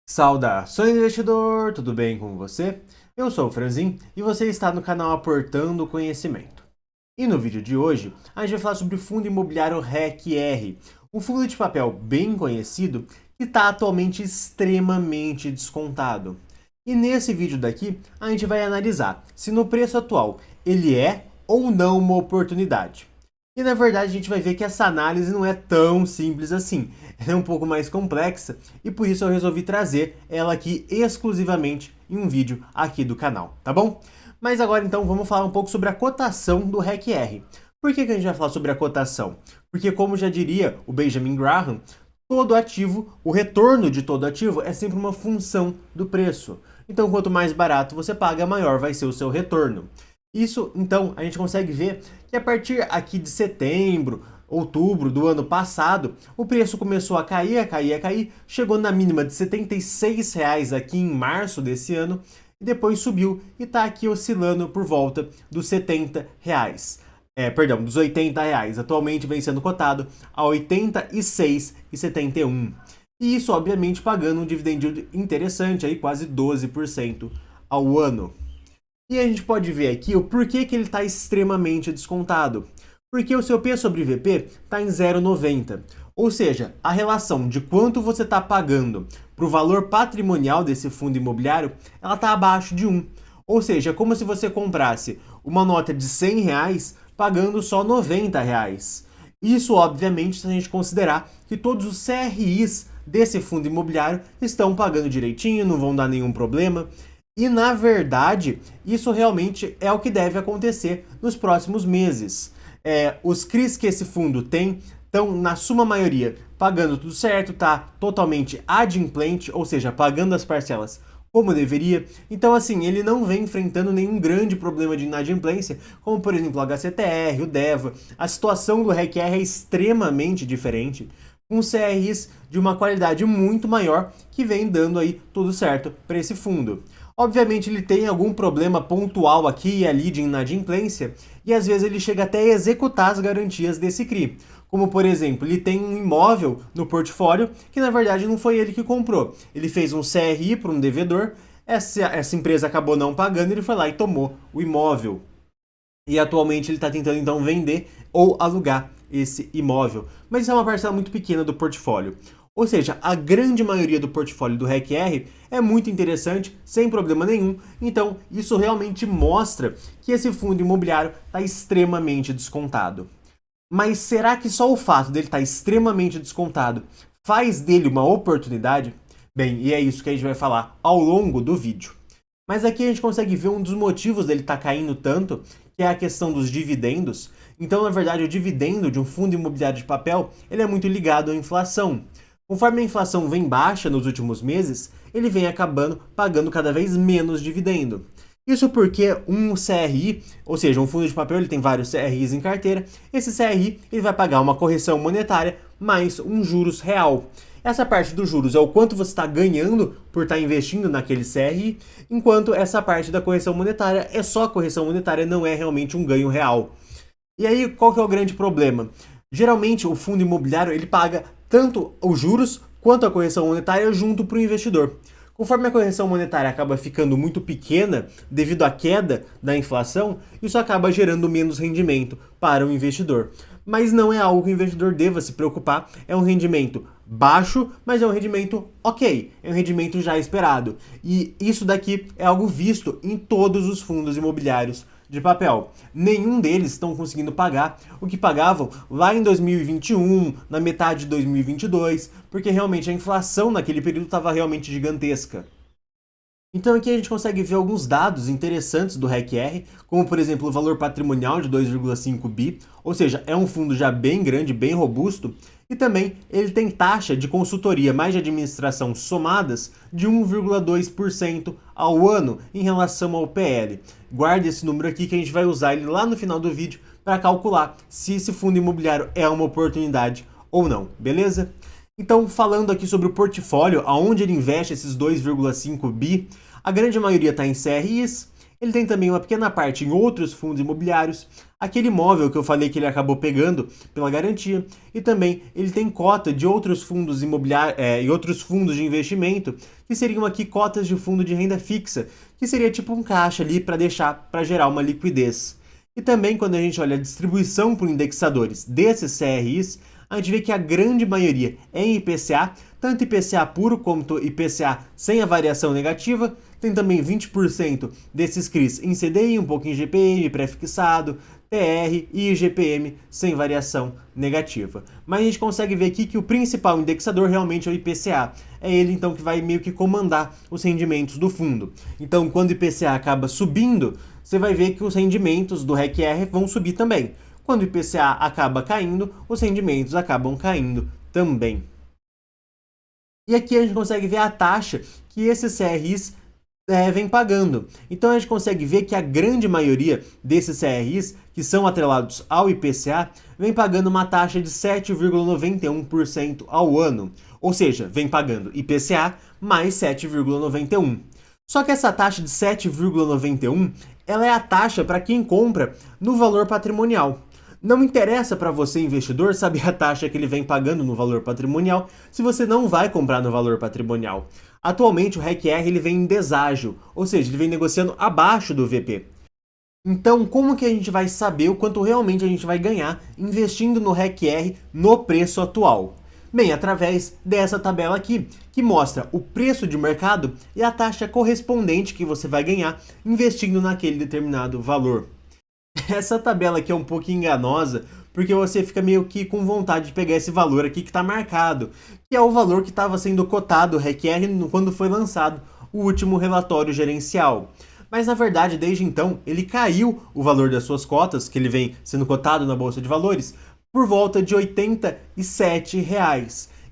Saudações, investidor! Tudo bem com você? Eu sou o Franzin e você está no canal Aportando Conhecimento. E no vídeo de hoje, a gente vai falar sobre o fundo imobiliário REC-R, um fundo de papel bem conhecido que está atualmente extremamente descontado. E nesse vídeo daqui, a gente vai analisar se no preço atual ele é ou não uma oportunidade. E na verdade a gente vai ver que essa análise não é tão simples assim. Ela é um pouco mais complexa e por isso eu resolvi trazer ela aqui exclusivamente em um vídeo aqui do canal, tá bom? Mas agora então vamos falar um pouco sobre a cotação do REC-R. Por que a gente vai falar sobre a cotação? Porque como já diria o Benjamin Graham, todo ativo, o retorno de todo ativo é sempre uma função do preço. Então quanto mais barato você paga, maior vai ser o seu retorno. Isso, então, a gente consegue ver que a partir aqui de setembro, outubro do ano passado, o preço começou a cair, chegou na mínima de R$ 76 aqui em março desse ano, e depois subiu e está aqui oscilando por volta dos R$ 70. Dos R$ 80. Atualmente vem sendo cotado a R$ 86,71. E isso, obviamente, pagando um dividend interessante, aí quase 12% ao ano. E a gente pode ver aqui o porquê que ele está extremamente descontado. Porque o seu P sobre VP está em 0,90. Ou seja, a relação de quanto você está pagando para o valor patrimonial desse fundo imobiliário, ela está abaixo de 1. Ou seja, é como se você comprasse uma nota de R$ 100 pagando só R$ 90. Isso, obviamente, se a gente considerar que todos os CRIs desse fundo imobiliário estão pagando direitinho, não vão dar nenhum problema. E, na verdade, isso realmente é o que deve acontecer nos próximos meses. Os CRIs que esse fundo tem estão, na suma maioria, pagando tudo certo, tá totalmente adimplente, ou seja, pagando as parcelas como deveria. Então, assim, ele não vem enfrentando nenhum grande problema de inadimplência, como, por exemplo, o HCTR, o DEVA. A situação do REC-R é extremamente diferente, com CRIs de uma qualidade muito maior que vem dando aí tudo certo para esse fundo. Obviamente ele tem algum problema pontual aqui e ali de inadimplência e às vezes ele chega até a executar as garantias desse CRI. Como por exemplo, ele tem um imóvel no portfólio que na verdade não foi ele que comprou. Ele fez um CRI para um devedor, essa empresa acabou não pagando, ele foi lá e tomou o imóvel. E atualmente ele está tentando então vender ou alugar esse imóvel. Mas isso é uma parcela muito pequena do portfólio. Ou seja, a grande maioria do portfólio do REC-R é muito interessante, sem problema nenhum. Então, isso realmente mostra que esse fundo imobiliário está extremamente descontado. Mas será que só o fato dele estar extremamente descontado faz dele uma oportunidade? Bem, e é isso que a gente vai falar ao longo do vídeo. Mas aqui a gente consegue ver um dos motivos dele estar caindo tanto, que é a questão dos dividendos. Então, na verdade, o dividendo de um fundo imobiliário de papel, ele é muito ligado à inflação. Conforme a inflação vem baixa nos últimos meses, ele vem acabando pagando cada vez menos dividendo. Isso porque um CRI, ou seja, um fundo de papel, ele tem vários CRIs em carteira, esse CRI ele vai pagar uma correção monetária mais um juros real. Essa parte dos juros é o quanto você está ganhando por estar investindo naquele CRI, enquanto essa parte da correção monetária é só correção monetária, não é realmente um ganho real. E aí, qual que é o grande problema? Geralmente, o fundo imobiliário ele paga tanto os juros quanto a correção monetária junto para o investidor. Conforme a correção monetária acaba ficando muito pequena devido à queda da inflação, isso acaba gerando menos rendimento para o investidor. Mas não é algo que o investidor deva se preocupar, é um rendimento baixo, mas é um rendimento ok, é um rendimento já esperado. E isso daqui é algo visto em todos os fundos imobiliários de papel. Nenhum deles estão conseguindo pagar o que pagavam lá em 2021, na metade de 2022, porque realmente a inflação naquele período estava realmente gigantesca. Então aqui a gente consegue ver alguns dados interessantes do REC-R, como por exemplo o valor patrimonial de 2,5 bi, ou seja, é um fundo já bem grande, bem robusto, e também ele tem taxa de consultoria mais de administração somadas de 1,2% ao ano em relação ao PL. Guarde esse número aqui que a gente vai usar ele lá no final do vídeo para calcular se esse fundo imobiliário é uma oportunidade ou não, beleza? Então, falando aqui sobre o portfólio, aonde ele investe esses 2,5 bi, a grande maioria está em CRIs, Ele tem também uma pequena parte em outros fundos imobiliários, aquele imóvel que eu falei que ele acabou pegando pela garantia, e também ele tem cota de outros fundos imobiliários e outros fundos de investimento, que seriam aqui cotas de fundo de renda fixa, que seria tipo um caixa ali para gerar uma liquidez. E também quando a gente olha a distribuição por indexadores desses CRIs, a gente vê que a grande maioria é em IPCA, tanto IPCA puro quanto IPCA sem a variação negativa. Tem também 20% desses CRIs em CDI, um pouco em GPM, pré-fixado, TR e IGPM sem variação negativa. Mas a gente consegue ver aqui que o principal indexador realmente é o IPCA. É ele então que vai meio que comandar os rendimentos do fundo. Então quando o IPCA acaba subindo, você vai ver que os rendimentos do REC-R vão subir também. Quando o IPCA acaba caindo, os rendimentos acabam caindo também. E aqui a gente consegue ver a taxa que esses CRIs vem pagando. Então a gente consegue ver que a grande maioria desses CRIs, que são atrelados ao IPCA, vem pagando uma taxa de 7,91% ao ano. Ou seja, vem pagando IPCA mais 7,91%. Só que essa taxa de 7,91, ela é a taxa para quem compra no valor patrimonial. Não interessa para você, investidor, saber a taxa que ele vem pagando no valor patrimonial se você não vai comprar no valor patrimonial. Atualmente o REC-R ele vem em deságio, ou seja, ele vem negociando abaixo do VP. Então, como que a gente vai saber o quanto realmente a gente vai ganhar investindo no REC-R no preço atual? Bem, através dessa tabela aqui, que mostra o preço de mercado e a taxa correspondente que você vai ganhar investindo naquele determinado valor. Essa tabela aqui é um pouco enganosa, porque você fica meio que com vontade de pegar esse valor aqui que está marcado, que é o valor que estava sendo cotado, o REC-R, quando foi lançado o último relatório gerencial. Mas na verdade, desde então, ele caiu o valor das suas cotas, que ele vem sendo cotado na Bolsa de Valores, por volta de R$ 87.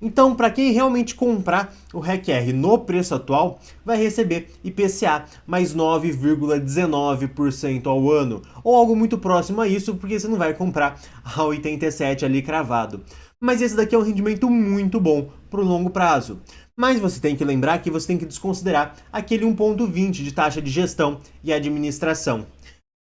Então, para quem realmente comprar o REC-R no preço atual, vai receber IPCA mais 9,19% ao ano, ou algo muito próximo a isso, porque você não vai comprar a 87 ali cravado. Mas esse daqui é um rendimento muito bom para o longo prazo. Mas você tem que lembrar que você tem que desconsiderar aquele 1,20 de taxa de gestão e administração.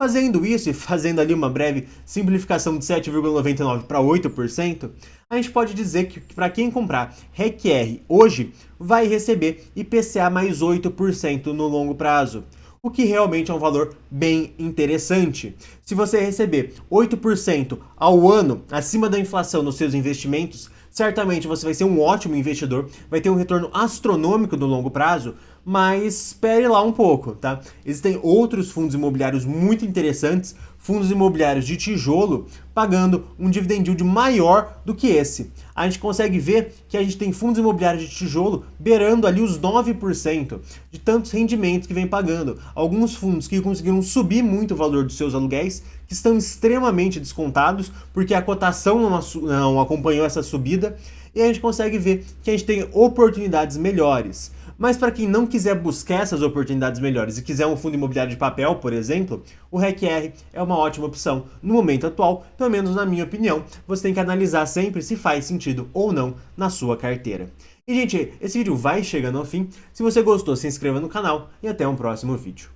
Fazendo isso e fazendo ali uma breve simplificação de 7,99 para 8%, a gente pode dizer que para quem comprar REC-R hoje vai receber IPCA mais 8% no longo prazo, o que realmente é um valor bem interessante. Se você receber 8% ao ano acima da inflação nos seus investimentos, certamente você vai ser um ótimo investidor, vai ter um retorno astronômico no longo prazo, mas espere lá um pouco, tá? Existem outros fundos imobiliários muito interessantes, fundos imobiliários de tijolo, pagando um dividend yield maior do que esse. A gente consegue ver que a gente tem fundos imobiliários de tijolo beirando ali os 9% de tantos rendimentos que vem pagando. Alguns fundos que conseguiram subir muito o valor dos seus aluguéis, que estão extremamente descontados, porque a cotação não acompanhou essa subida, e a gente consegue ver que a gente tem oportunidades melhores. Mas para quem não quiser buscar essas oportunidades melhores e quiser um fundo imobiliário de papel, por exemplo, o REC-R é uma ótima opção. No momento atual, pelo menos na minha opinião, você tem que analisar sempre se faz sentido ou não na sua carteira. E, gente, esse vídeo vai chegando ao fim. Se você gostou, se inscreva no canal e até um próximo vídeo.